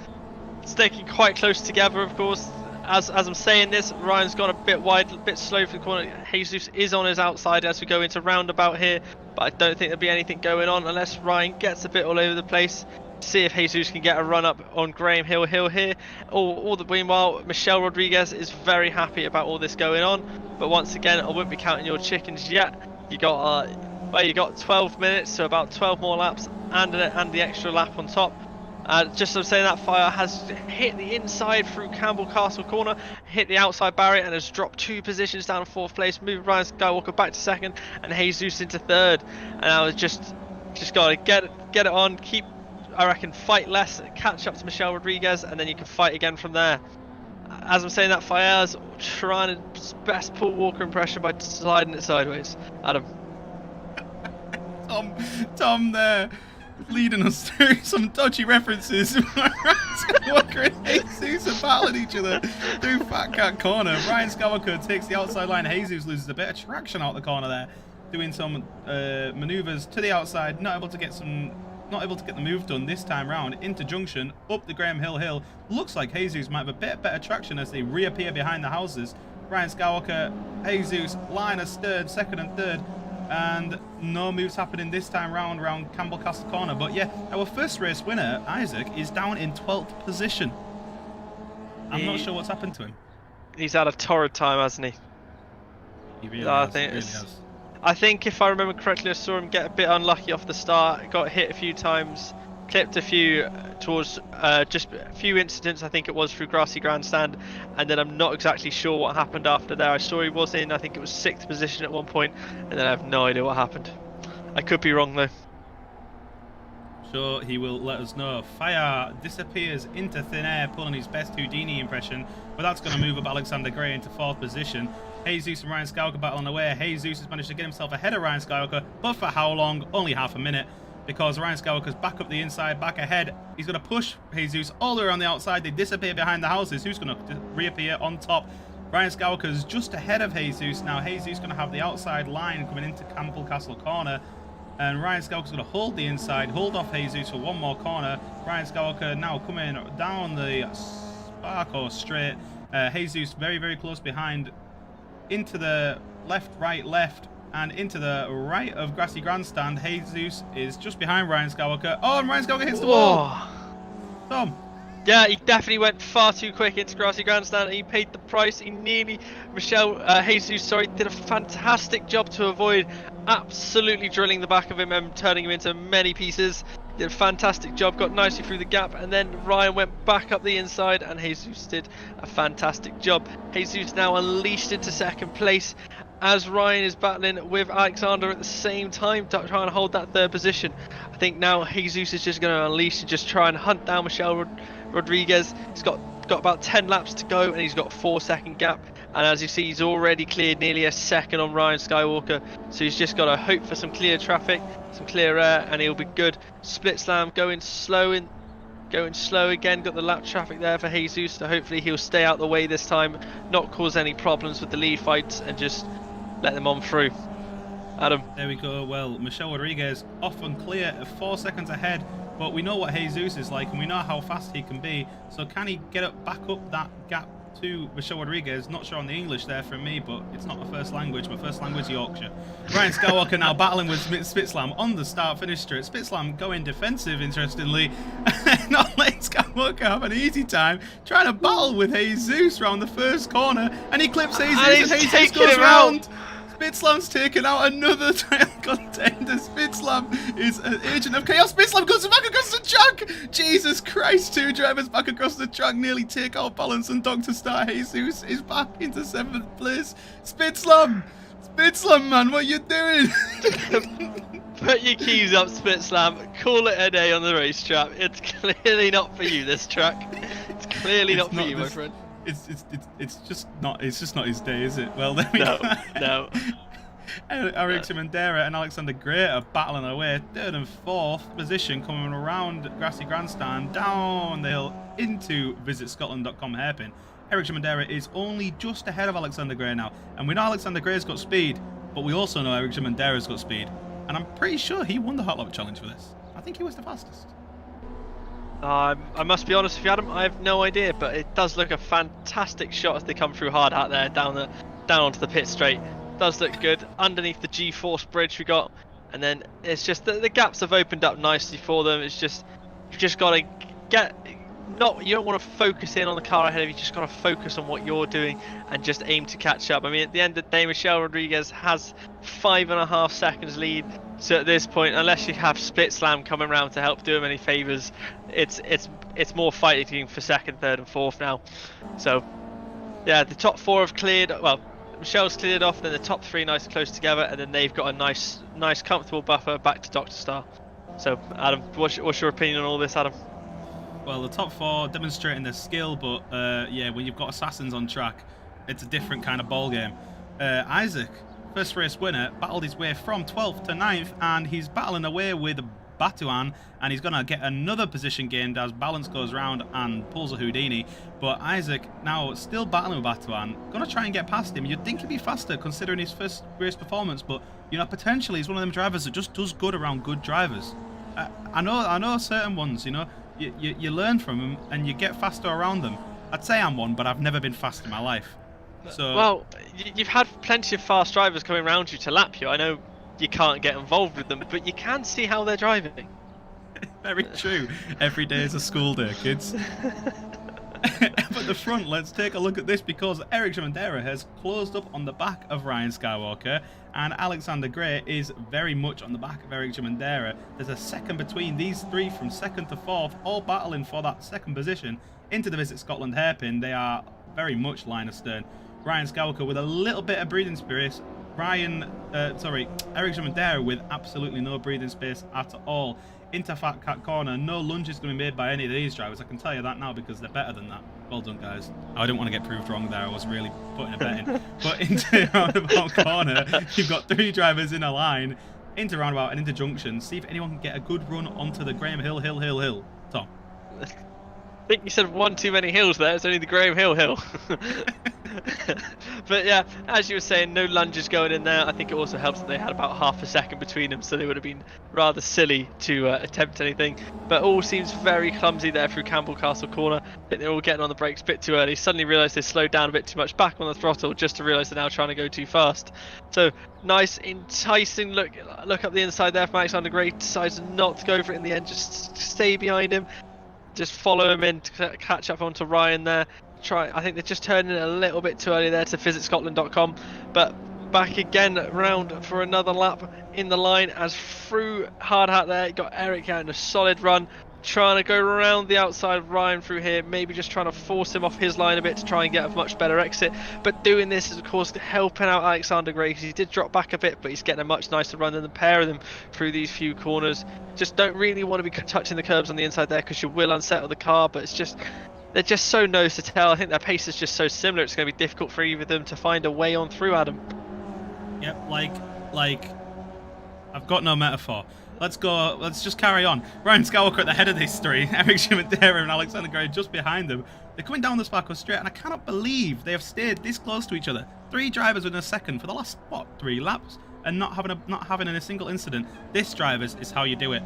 Speaker 2: sticking quite close together, of course. As I'm saying this, Ryan's gone a bit wide, a bit slow for the corner. Jesus is on his outside as we go into roundabout here, but I don't think there'll be anything going on unless Ryan gets a bit all over the place. See if Jesus can get a run up on Graham Hill here. All the meanwhile, Michelle Rodriguez is very happy about all this going on. But once again, I wouldn't be counting your chickens yet. You got 12 minutes, so about 12 more laps and the extra lap on top. Just as I'm saying that, Fayar has hit the inside through Campbell Castle corner, hit the outside barrier, and has dropped 2 positions down to 4th place. Moved Ryan Skywalker back to 2nd, and Jesus into 3rd. And I was just got to get it on, keep I reckon fight less, catch up to Michelle Rodriguez, and then you can fight again from there. As I'm saying that, Fayez trying to best Paul Walker impression by sliding it sideways. Adam.
Speaker 1: Tom there, leading us through some dodgy references. Skywalker and Jesus are battling each other through Fat Cat Corner. Ryan Skywalker takes the outside line. Jesus loses a bit of traction out the corner there, doing some maneuvers to the outside, not able to get the move done this time round. Into junction, up the Graham Hill. Looks like Jesus might have a bit better traction as they reappear behind the houses. Ryan Skywalker, Jesus, line as third, second and third, and no moves happening this time round around Campbell Castle Corner. But yeah, our first race winner, Isaac, is down in 12th position. I'm not sure what's happened to him.
Speaker 2: He's had a torrid time, hasn't he?
Speaker 1: He really has.
Speaker 2: I think if I remember correctly, I saw him get a bit unlucky off the start, got hit a few times, clipped a few towards just a few incidents, I think it was through Grassy Grandstand, and then I'm not exactly sure what happened after there. I saw he was in, I think it was 6th position at one point, and then I have no idea what happened. I could be wrong though.
Speaker 1: Sure, he will let us know. Fire disappears into thin air, pulling his best Houdini impression, but that's going to move up Alexander Gray into 4th position. Jesus and Ryan Skywalker battling away. Jesus has managed to get himself ahead of Ryan Skywalker, but for how long? Only half a minute, because Ryan Skywalker's back up the inside, back ahead. He's going to push Jesus all the way around the outside. They disappear behind the houses. Who's going to reappear on top? Ryan Skywalker's just ahead of Jesus. Now Jesus going to have the outside line coming into Campbell Castle Corner. And Ryan Skywalker's going to hold the inside, hold off Jesus for one more corner. Ryan Skywalker now coming down the Sparko straight. Jesus very, very close behind, into the left, and into the right of Grassy Grandstand. Jesus is just behind Ryan Skywalker. Oh, and Ryan Skywalker hits the wall. Tom.
Speaker 2: Yeah, he definitely went far too quick into Grassy Grandstand. He paid the price. He nearly, Jesus, did a fantastic job to avoid absolutely drilling the back of him and turning him into many pieces. Did a fantastic job, got nicely through the gap, and then Ryan went back up the inside, and Jesus did a fantastic job. Jesus now unleashed into 2nd place as Ryan is battling with Alexander at the same time, trying to hold that 3rd position. I think now Jesus is just going to unleash and just try and hunt down Michelle Rodriguez. He's got about 10 laps to go, and he's got a 4-second gap. And as you see, he's already cleared nearly a second on Ryan Skywalker. So he's just got to hope for some clear traffic, some clear air, and he'll be good. Split slam going slow again. Got the lap traffic there for Jesus. So hopefully he'll stay out the way this time, not cause any problems with the lead fights, and just let them on through. Adam.
Speaker 1: There we go. Well, Michelle Rodriguez off and clear, 4 seconds ahead. But we know what Jesus is like, and we know how fast he can be. So can he get back up that gap to Michelle Rodriguez? Not sure on the English there from me, but it's not my first language. My first language is Yorkshire. Ryan Skywalker now battling with Spitslam on the start-finish straight. Spitslam going defensive, interestingly. Not letting Skywalker have an easy time, trying to battle with Jesus around the first corner, and he clips Jesus, and Jesus goes round. Spitslam's taken out another title contender. Spitslam is an agent of chaos. Spitslam goes back across the track. Jesus Christ, 2 drivers back across the track nearly take out balance, and Dr. Star Jesus is back into 7th place. Spitslam, man, what are you doing?
Speaker 2: Put your keys up, Spitslam. Call it a day on the racetrack. It's clearly not for you, this track. It's clearly not for you, my friend.
Speaker 1: It's just not his day, is it? Well, there we go.
Speaker 2: No.
Speaker 1: Eric Chimandera and Alexander Gray are battling away, 3rd and 4th position, coming around Grassy Grandstand, down the hill into visitscotland.com hairpin. Eric Chimandera is only just ahead of Alexander Gray now, and we know Alexander Gray's got speed, but we also know Eric Chimandera's got speed, and I'm pretty sure he won the Hot Lap Challenge for this. I think he was the fastest.
Speaker 2: I must be honest with you, Adam, I have no idea, but it does look a fantastic shot as they come through hard out there, down onto the pit straight. Does look good. Underneath the G-Force bridge we got, and then it's just the gaps have opened up nicely for them. It's just, you've just got to you don't want to focus in on the car ahead of you, just got to focus on what you're doing and just aim to catch up. I mean, at the end of the day, Michelle Rodriguez has 5.5 seconds lead. So at this point, unless you have Split Slam coming around to help do him any favours, it's more fighting for 2nd, 3rd and 4th now. So yeah, the top 4 have cleared. Well, Michelle's cleared off, then the top 3 nice and close together, and then they've got a nice comfortable buffer back to Dr. Star. So, Adam, what's your opinion on all this, Adam?
Speaker 1: Well, the top 4 demonstrating their skill, but yeah, when you've got assassins on track, it's a different kind of ball game. Isaac, first race winner, battled his way from 12th to 9th, and he's battling away with Batuan, and he's going to get another position gained as Balance goes round and pulls a Houdini. But Isaac, now still battling with Batuan, going to try and get past him. You'd think he'd be faster considering his first race performance, but you know, potentially he's one of them drivers that just does good around good drivers. I know certain ones, you know, you learn from them and you get faster around them. I'd say I'm one, but I've never been fast in my life. So
Speaker 2: well, you've had plenty of fast drivers coming around you to lap you. I know you can't get involved with them, but you can see how they're driving.
Speaker 1: Very true. Every day is a school day, kids. But the front, let's take a look at this, because Eric Jamandera has closed up on the back of Ryan Skywalker, and Alexander Gray is very much on the back of Eric Jamandera. There's a second between these 3 from 2nd to 4th, all battling for that second position into the Visit Scotland hairpin. They are very much line astern. Ryan Skywalker with a little bit of breathing space. Eric Jamandera with absolutely no breathing space at all. Into Fat Cat Corner, no lunges going to be made by any of these drivers. I can tell you that now because they're better than that. Well done, guys. I didn't want to get proved wrong there. I was really putting a bet in. But into Roundabout Corner, you've got 3 drivers in a line. Into Roundabout and into Junction. See if anyone can get a good run onto the Graham Hill. Tom.
Speaker 2: I think you said one too many hills there. It's only the Graham Hill. But yeah, as you were saying, no lunges going in there. I think it also helps that they had about half a second between them, so they would have been rather silly to attempt anything. But all seems very clumsy there through Campbell Castle Corner. I think they're all getting on the brakes a bit too early. Suddenly realised they slowed down a bit too much back on the throttle, just to realise they're now trying to go too fast. So nice, enticing look up the inside there from Alexander Gray. Decides not to go for it in the end, just stay behind him. Just follow him in to catch up onto Ryan there. I think they're just turning it a little bit too early there to visitscotland.com, but back again round for another lap in the line as through Hard Hat there. Got Eric out in a solid run, trying to go around the outside of Ryan through here, maybe just trying to force him off his line a bit to try and get a much better exit. But doing this is of course helping out Alexander Gray, because he did drop back a bit, but he's getting a much nicer run than the pair of them through these few corners. Just don't really want to be touching the curbs on the inside there, because you will unsettle the car, but it's just, they're just so nose to tail. I think their pace is just so similar, it's going to be difficult for either of them to find a way on through, Adam.
Speaker 1: Yep, like I've got no metaphor. Let's just carry on. Ryan Skywalker at the head of these 3, Eric Jamandera and Alexander Gray just behind them. They're coming down the Sparkle Straight, and I cannot believe they have stayed this close to each other. 3 drivers within a second for the last, 3 laps, and not having a single incident. This, drivers, is how you do it.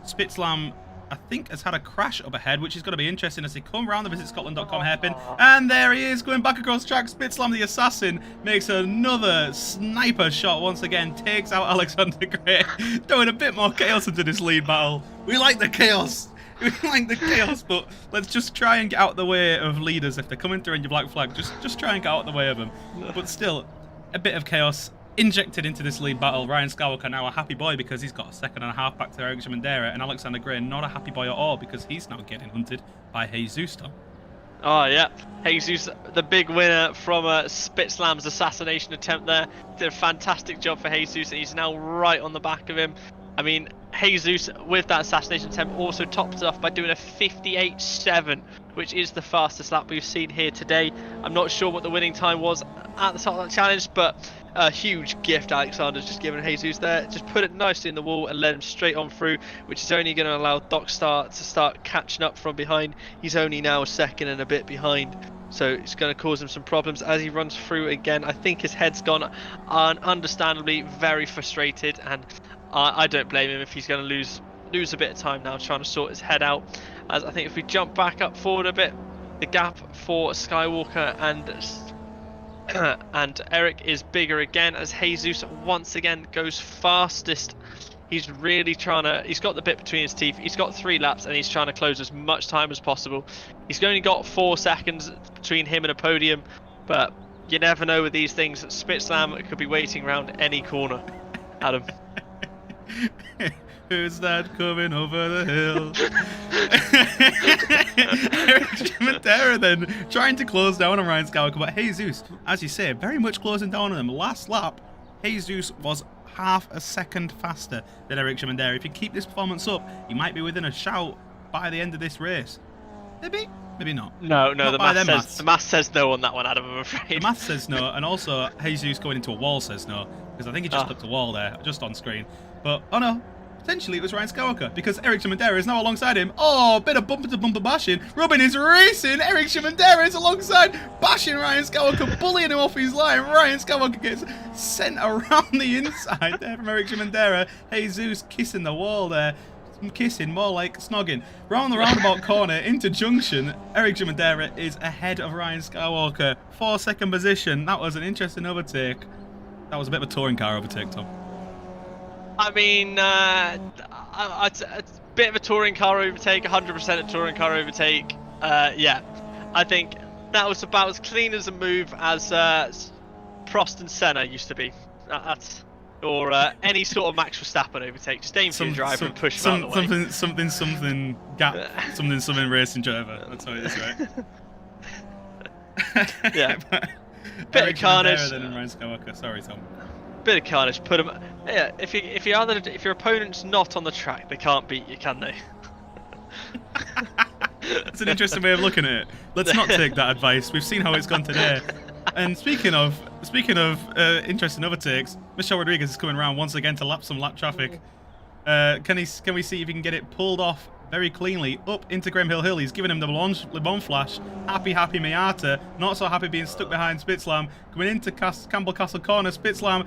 Speaker 1: Spitzlam, I think, has had a crash up ahead, which is going to be interesting as they come around the visitscotland.com hairpin. And there he is, going back across track. Spitzlam, the assassin, makes another sniper shot once again, takes out Alexander Gray, throwing a bit more chaos into this lead battle. We like the chaos. We like the chaos, but let's just try and get out the way of leaders. If they're coming through in your black flag, just try and get out the way of them. But still, a bit of chaos injected into this lead battle. Ryan Skywalker now a happy boy because he's got a second and a half back to Eric Jamandera, and Alexander Gray not a happy boy at all because he's now getting hunted by Jesus.
Speaker 2: Oh yeah, Jesus, the big winner from Spitzlam's assassination attempt there. Did a fantastic job for Jesus, and he's now right on the back of him. I mean, Jesus, with that assassination attempt, also topped it off by doing a 58.7, which is the fastest lap we've seen here today. I'm not sure what the winning time was at the start of that challenge, but a huge gift Alexander's just given Jesus there. Just put it nicely in the wall and led him straight on through, which is only going to allow Doc to start catching up from behind. He's only now a second and a bit behind, so it's going to cause him some problems as he runs through again. I think his head's gone, understandably very frustrated, and I don't blame him if he's going to lose a bit of time now trying to sort his head out. As I think if we jump back up forward a bit, the gap for Skywalker and Eric is bigger again as Jesus once again goes fastest. He's really he's got the bit between his teeth. He's got 3 laps and he's trying to close as much time as possible. He's only got 4 seconds between him and a podium, but you never know with these things. Spitzlam could be waiting around any corner. Adam.
Speaker 1: Who's that coming over the hill? Eric Jamandera then trying to close down on Ryan Skywalker, but Jesus, as you say, very much closing down on him. Last lap, Jesus was half a second faster than Eric Shimandera. If you keep this performance up, he might be within a shout by the end of this race. Maybe not.
Speaker 2: No,
Speaker 1: Not
Speaker 2: the
Speaker 1: by
Speaker 2: math
Speaker 1: them
Speaker 2: says the math says no on that one, Adam. I'm afraid.
Speaker 1: The math says no, and also Jesus going into a wall says no, because I think he just clipped a wall there, just on screen. But, oh no, potentially it was Ryan Skywalker, because Eric Shimandera is now alongside him. Oh, bit of bumper-to-bumper bashing. Robin is racing. Eric Shimandera is alongside, bashing Ryan Skywalker, bullying him off his line. Ryan Skywalker gets sent around the inside there from Eric Shimandera. Jesus kissing the wall there. Kissing, more like snogging. Round the roundabout corner into junction, Eric Shimandera is ahead of Ryan Skywalker. 4-second position. That was an interesting overtake. That was a bit of a touring car overtake, Tom.
Speaker 2: I mean, it's a bit of a touring car overtake, 100% a touring car overtake. Yeah, I think that was about as clean as a move as Prost and Senna used to be. Or any sort of Max Verstappen overtake. Just aim for your driver and push him out of the way.
Speaker 1: Something gap, something racing driver. That's how it is, right?
Speaker 2: Yeah. Bit of carnage.
Speaker 1: Than Ryan Skywalker. Sorry, Tom.
Speaker 2: Bit of carnage. Put him. Yeah. If your opponent's not on the track, they can't beat you, can they?
Speaker 1: That's an interesting way of looking at it. Let's not take that advice. We've seen how it's gone today. And speaking of interesting overtakes, Michelle Rodriguez is coming around once again to lap some lap traffic. Can we see if he can get it pulled off very cleanly up into Graham Hill? He's giving him the Le Bon flash. Happy Miata. Not so happy being stuck behind Spitzlam. Coming into Campbell Castle corner. Spitzlam,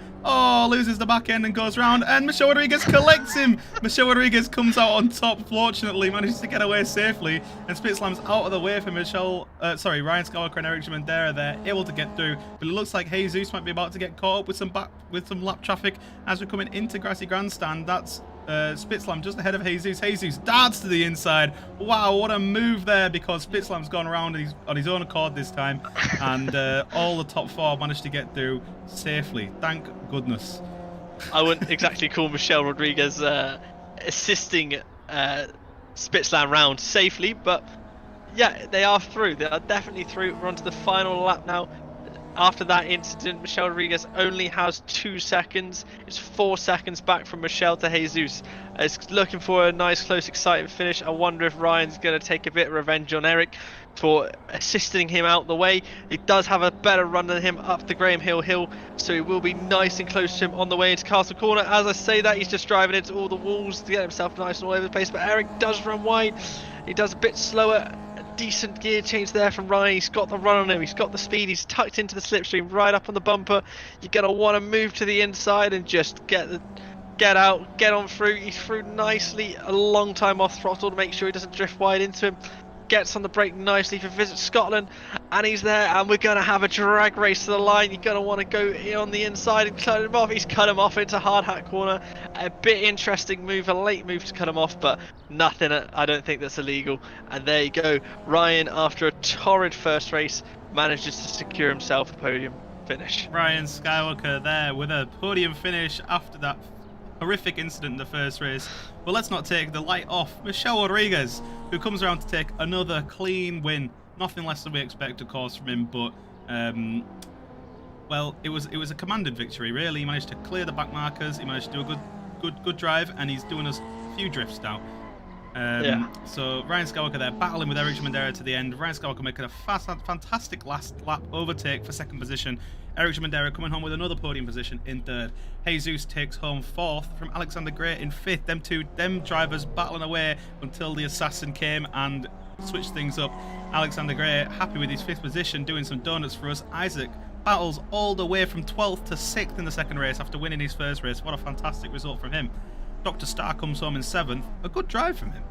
Speaker 1: loses the back end and goes round. And Michelle Rodriguez collects him. Michelle Rodriguez comes out on top, fortunately. Manages to get away safely. And Spitzlam's out of the way for Ryan Skywalker and Eric Shimandera there. Able to get through. But it looks like Jesus might be about to get caught up with some lap traffic as we're coming into Grassy Grandstand. That's Spitzlam just ahead of Jesus. Jesus darts to the inside. Wow, what a move there, because Spitzlam's gone around on his own accord this time, and all the top four managed to get through safely. Thank goodness.
Speaker 2: I wouldn't exactly call Michelle Rodriguez assisting Spitzlam round safely, but yeah, they are through. They are definitely through. We're on to the final lap now. After that incident, Michelle Rodriguez only has 2 seconds. It's 4 seconds back from Michelle to Jesus. It's looking for a nice, close, exciting finish. I wonder if Ryan's going to take a bit of revenge on Eric for assisting him out the way. He does have a better run than him up the Graham Hill, so he will be nice and close to him on the way into Castle Corner. As I say that, he's just driving into all the walls to get himself nice and all over the place, but Eric does run wide. He does a bit slower. Decent gear change there from Ryan. He's got the run on him, he's got the speed, he's tucked into the slipstream right up on the bumper. You're going to want to move to the inside and just get out, get on through. He's through nicely, a long time off throttle to make sure he doesn't drift wide into him. Gets on the brake nicely for Visit Scotland, and he's there, and we're going to have a drag race to the line. You're going to want to go on the inside and cut him off. He's cut him off into Hard Hat Corner. A bit interesting move, a late move to cut him off, but nothing, I don't think that's illegal. And there you go. Ryan, after a torrid first race, manages to secure himself a podium finish.
Speaker 1: Ryan Skywalker there with a podium finish after that horrific incident in the first race. But let's not take the light off Michelle Rodriguez, who comes around to take another clean win. Nothing less than we expect, of course, from him, but well, it was a commanded victory, really. He managed to clear the back markers. He managed to do a good drive, and he's doing us a few drifts now. So Ryan Skywalker there battling with Eric Shimandera to the end. Ryan Skywalker making a fantastic last lap overtake for second position. Eric Shimandera coming home with another podium position in third. Jesus takes home fourth from Alexander Gray in fifth. Them drivers battling away until the assassin came and switched things up. Alexander Gray happy with his fifth position, doing some donuts for us. Isaac battles all the way from 12th to 6th in the second race after winning his first race. What a fantastic result from him. Dr. Star comes home in 7th. A good drive from him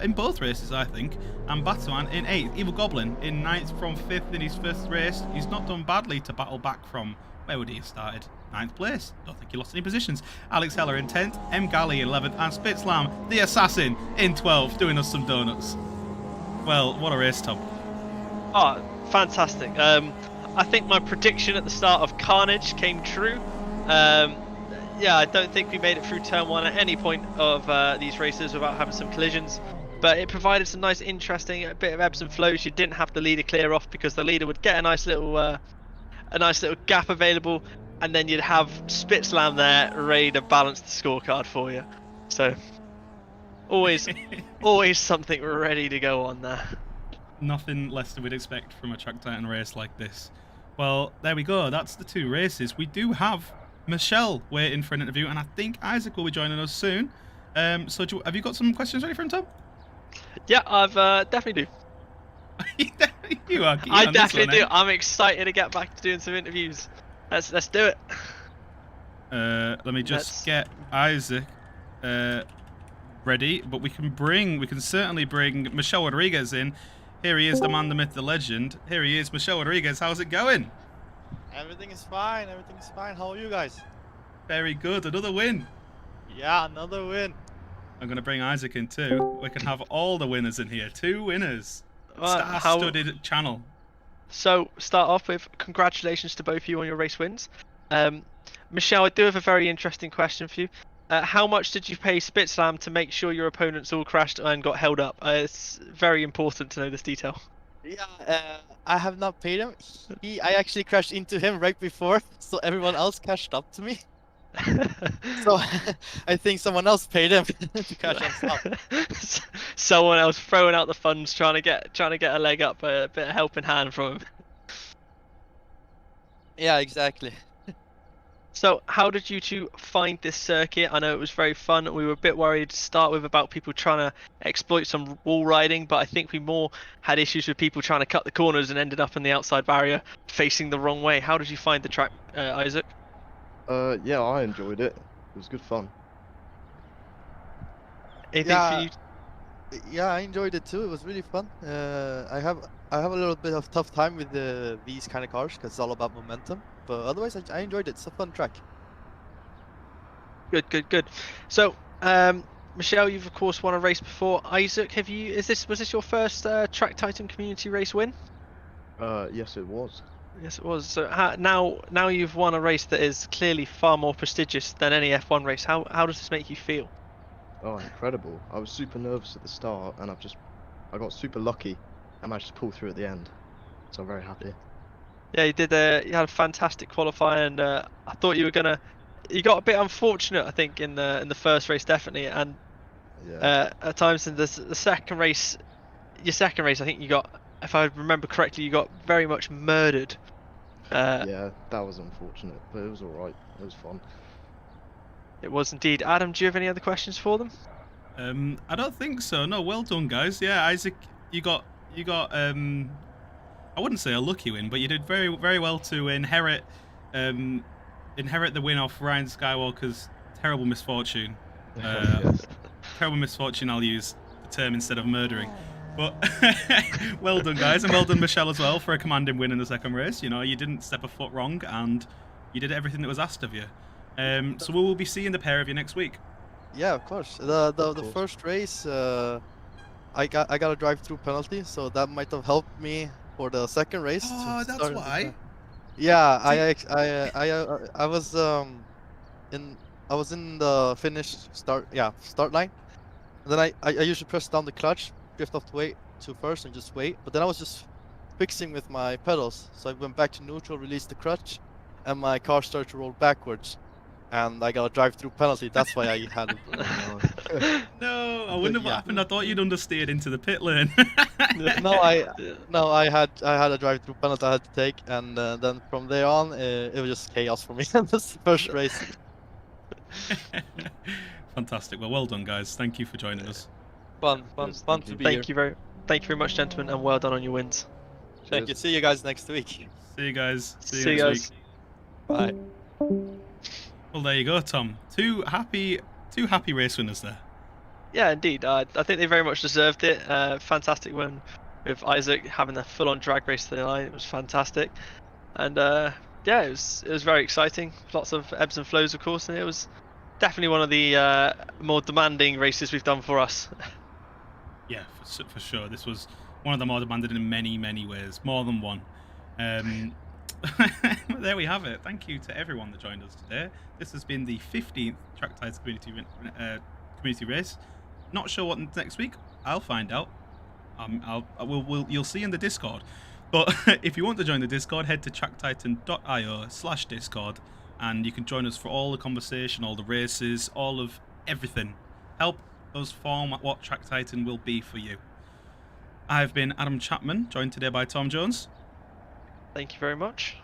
Speaker 1: in both races, I think. And Batuan in 8th. Evil Goblin in 9th from 5th in his first race. He's not done badly to battle back from, where would he have started? 9th place. Don't think he lost any positions. Alex Heller in 10th. M. Galley in 11th. And Spitzlam, the assassin, in 12th, doing us some donuts. Well, what a race, Tom.
Speaker 2: Oh, fantastic. I think my prediction at the start of Carnage came true. Yeah, I don't think we made it through turn 1 at any point of these races without having some collisions, but it provided some nice, interesting, a bit of ebbs and flows. You didn't have the leader clear off because the leader would get a nice little gap available. and then you'd have Spitzlam there ready to balance the scorecard for you. So always something ready to go on there.
Speaker 1: Nothing less than we'd expect from a Track Titan race like this. Well, there we go. That's the 2 races. We do have Michelle waiting for an interview, and I think Isaac will be joining us soon. So have you got some questions ready for him, Tom?
Speaker 2: Yeah, I've definitely do.
Speaker 1: You are keen
Speaker 2: I
Speaker 1: on this
Speaker 2: definitely
Speaker 1: one,
Speaker 2: do.
Speaker 1: eh?
Speaker 2: I'm excited to get back to doing some interviews. Let's do it.
Speaker 1: Let me just get Isaac ready, but we can certainly bring Michelle Rodriguez in. Here he is, the man, the myth, the legend. Here he is, Michelle Rodriguez. How's it going?
Speaker 3: Everything is fine. Everything is fine. How are you guys?
Speaker 1: Very good. Another win.
Speaker 3: Yeah, another win.
Speaker 1: I'm going to bring Isaac in too. We can have all the winners in here. 2 winners.
Speaker 2: Well,
Speaker 1: Star-studded channel.
Speaker 2: So, start off with congratulations to both of you on your race wins. Michelle, I do have a very interesting question for you. How much did you pay Spitzlam to make sure your opponents all crashed and got held up? It's very important to know this detail.
Speaker 3: Yeah, I have not paid him. I actually crashed into him right before, so everyone else cashed up to me. So I think someone else paid him to cash himself.
Speaker 2: Someone else throwing out the funds, trying to get a leg up, a bit of helping hand from him.
Speaker 3: Yeah, exactly.
Speaker 2: So, how did you two find this circuit? I know it was very fun. We were a bit worried to start with about people trying to exploit some wall riding, but I think we more had issues with people trying to cut the corners and ended up in the outside barrier facing the wrong way. How did you find the track, Isaac?
Speaker 4: Yeah, I enjoyed it. It was good fun.
Speaker 2: Anything for you?
Speaker 3: Yeah, I enjoyed it too. It was really fun. I have a little bit of tough time with these kind of cars because it's all about momentum. But otherwise, I enjoyed it. It's a fun track.
Speaker 2: Good. So, Michelle, you've of course won a race before. Isaac, was this your first Track Titan community race win?
Speaker 4: Yes, it was.
Speaker 2: Yes, it was. So now you've won a race that is clearly far more prestigious than any F1 race. How does this make you feel?
Speaker 4: Oh, incredible. I was super nervous at the start, and I got super lucky and managed to pull through at the end. So I'm very happy.
Speaker 2: Yeah, you did. You had a fantastic qualifying, and I thought you got a bit unfortunate, I think, in the first race, definitely, and
Speaker 4: Yeah.
Speaker 2: at times in the second race, your second race, I think you got, if I remember correctly, you got very much murdered.
Speaker 4: Yeah, that was unfortunate, but it was alright. It was fun.
Speaker 2: It was indeed. Adam, do you have any other questions for them?
Speaker 1: I don't think so. No, well done, guys. Yeah, Isaac, you got I wouldn't say a lucky win, but you did very, very well to inherit the win off Ryan Skywalker's terrible misfortune.
Speaker 4: Yes.
Speaker 1: Terrible misfortune, I'll use the term instead of murdering. But well done, guys, and well done, Michelle, as well, for a commanding win in the second race. You know, you didn't step a foot wrong, and you did everything that was asked of you. So we will be seeing the pair of you next week.
Speaker 3: Yeah, of course. The first race, I got a drive-through penalty, so that might have helped me for the second race.
Speaker 1: Oh, that's why.
Speaker 3: Yeah, I was in the start line. And then I usually press down the clutch, drift off the way to first and just wait. But then I was just fixing with my pedals, so I went back to neutral, released the clutch, and my car started to roll backwards. And I got a drive-through penalty. That's why I had it.
Speaker 1: No, I wonder what happened. I thought you'd understeered into the pit lane.
Speaker 3: I had a drive-through penalty I had to take, and then from there on, it was just chaos for me. This first race.
Speaker 1: Fantastic. Well done, guys. Thank you for joining us.
Speaker 3: Fun to be here.
Speaker 2: Thank you very much, gentlemen, and well done on your wins.
Speaker 3: Thank you. See you guys next week.
Speaker 1: See you guys.
Speaker 2: See you
Speaker 1: next
Speaker 2: guys.
Speaker 1: week.
Speaker 3: Bye.
Speaker 1: Well, there you go, Tom. Two happy race winners there.
Speaker 2: Yeah, indeed. I think they very much deserved it. Fantastic win with Isaac having a full-on drag race to the line. It was fantastic, and yeah, it was very exciting. Lots of ebbs and flows, of course, and it was definitely one of the more demanding races we've done for us.
Speaker 1: Yeah, for sure. This was one of the more demanding in many ways, more than one. There we have it. Thank you to everyone that joined us today. This has been the 15th Track Tides community race. Not sure what next week. I'll find out. You'll see in the Discord. But if you want to join the Discord, head to tracktitan.io/Discord. and you can join us for all the conversation, all the races, all of everything. Help us form what Track Titan will be for you. I've been Adam Chapman, joined today by Tom Jones.
Speaker 2: Thank you very much.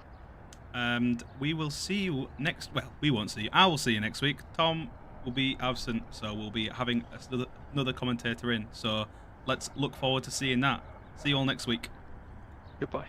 Speaker 1: And we will see you next... Well, we won't see you. I will see you next week. Tom will be absent, so we'll be having another commentator in. So let's look forward to seeing that. See you all next week.
Speaker 2: Goodbye.